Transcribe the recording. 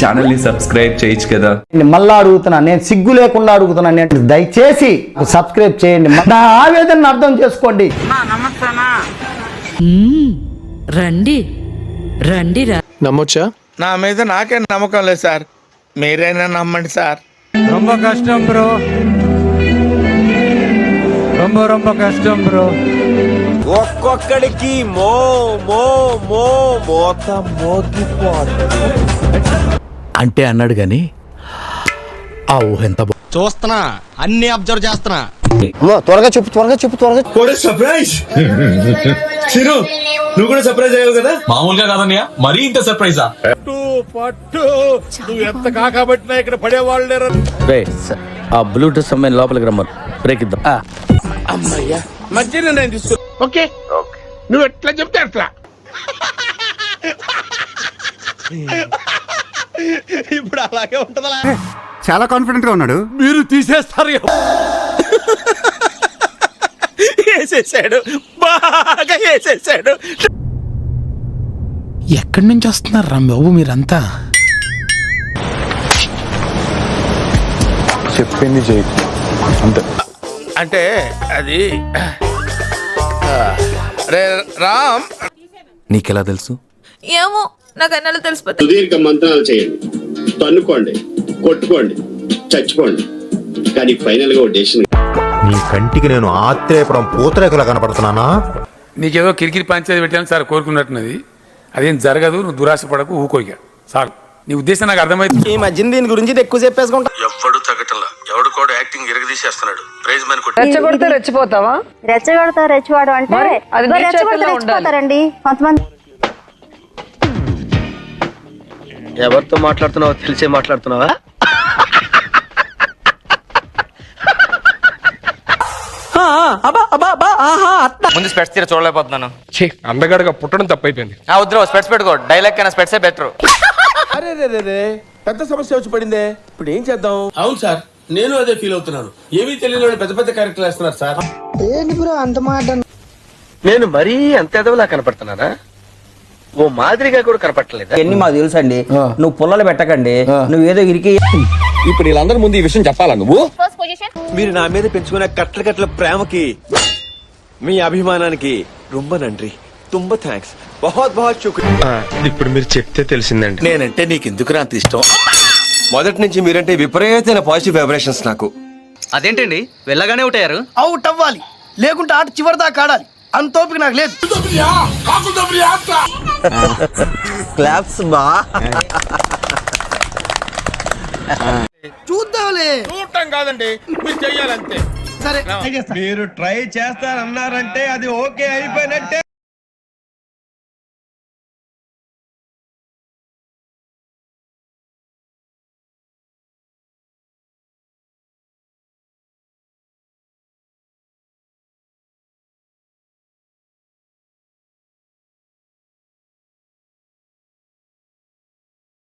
Channel ని subscribe చేయొచ్చు కదా. మళ్ళా అడుగుతున్నా, నేను సిగ్గు లేకుండా అడుగుతున్నా, నేను దయచేసి సబ్స్క్రైబ్ చేయండి, నా ఆవేదనను అర్థం చేసుకోండి. రండి రండి నమ్మొచ్చా? నా మీద నాకే నమ్మకం లేదు సార్, మీరైనా నమ్మండి సార్. ரொம்ப కష్టం బ్రో, ரொம்ப కష్టం బ్రో. ఒక్కొక్కడికి మోత మోగిపోతుంది అంటే అన్నాడు గాని ఆ ఊహ ఎంత చూస్తున్నా, అన్ని అబ్జర్వ్ చేస్తున్నా. త్వరగా చెప్పు. సర్ప్రైజ్ చిరు, నువ్వు కూడా సర్ప్రైజ్ అయ్యావు కదా. మామూలుగా కాదన్నయ్య, మరీ ఇంత సర్ప్రైజా? పట్టు నువ్వు ఎంత కాకబట్టినా ఇక్కడ పడేవాళ్ళు. ఆ బ్లూటూత్ అమ్మాయిని లోపలికి రమ్మను, బ్రేక్ ఇద్దాం. అమ్మయ్యా, మధ్యలో నేను తీసుకో. ఓకే నువ్వు ఎట్లా చెప్తే అట్లా. ఇప్పుడు అలాగే ఉంటదా? చాలా కాన్ఫిడెంట్ గా ఉన్నాడు. మీరు తీసేస్తారు. వేసేసాడు, బాగా వేసేసాడు. ఎక్కడి నుంచి వస్తున్నారు రా బాబు మీరంతా? చెప్పింది చేయి అంతే. అంటే అది రే రామ్, నీకెలా తెలుసు? ఏమో నాకు అన్నలు తెలిసిపోతాయి. సుదీర్ఘ మంత్రాలు చేయండి, తన్నుకోండి, కొట్టుకోండి, చచ్చిపోండి, కానీ ఫైనల్ గా ఒక డెసిషన్. నీ కంటికి నేను ఆత్రేయపురం పూతరేకలా కనపడుతున్నానా? నీకేదో కిరికిరి పంచాయతీ పెట్టాను సార్ కోరుకున్నట్టున్నది, అదేం జరగదు. నువ్వు దురాశ పడకు, ఊకోగా సార్. నీ ఉద్దేశం నాకు అర్థమైంది. ఈ మధ్యన దీని గురించి ఎక్కువ చెప్పేసుకుంటా. ఎవడు తగ్గటంలా, ఎవడు కూడా యాక్టింగ్ ఎరగదీసేస్తున్నాడు. ప్రైజ్ మని రెచ్చగొడితే రెచ్చిపోతావా? రెచ్చగొడతారు అంటే రెచ్చిపోతారండి కొంతమంది. ఎవరితో మాట్లాడుతున్నావో తెలిసే మాట్లాడుతున్నావా? ముందు స్పెట్స్ తీర చూడలేకపోతున్నాను. అందగడగా పుట్టడం తప్పైపోయింది. వద్దు, స్పెట్స్ పెట్టుకో. డైలాగ్ కన్నా స్పెట్సే బెటర్. అరే పెద్ద సమస్య వచ్చి పడిందే, ఇప్పుడు ఏం చేద్దాం? అవును సార్, నేను అదే ఫీల్ అవుతున్నాను. ఏమీ తెలియని వాళ్ళు పెద్ద పెద్ద క్యారెక్టర్లు వేస్తున్నారు సార్. నేను మరీ అంత ఎదవలా కనపడుతున్నానా? ఓ మాదిరిగా కూడా కనపడలేదా? ఎన్ని మాకు తెలుసు అండి, నువ్వు పుల్లలు పెట్టకండి, నువ్వు ఏదో ఇరికి. ఇప్పుడు వీళ్ళందరి ముందు ఈ విషయం చెప్పాలా నువ్వు? మీరు నా మీద పెంచుకున్న కట్ల ప్రేమకి, మీ అభిమానానికి రొంబ నండ్రి, తుంబ థ్యాంక్స్, బహుత్ శుక్రియా. ఇప్పుడు మీరు చెప్తే తెలిసిందండి. నేనంటే నీకు ఎందుకు అంత ఇష్టం? మొదటి నుంచి మీరంటే విపరీతమైన పాజిటివ్ వైబ్రేషన్స్ నాకు. అదేంటండి వెళ్ళగానే ఒకటయ్యారు? అవుట్ అవ్వాలి, లేకుంటే ఆట చివరి దాకా ఆడాలి, అంత ఓపిక నాకు లేదు. క్లాప్స్ బా. చూద్దాంలే. చూడటం కాదండి, మీరు చెయ్యాలంతే. సరే మీరు ట్రై చేస్తారన్నారంటే అది ఓకే అయిపోయినట్టే.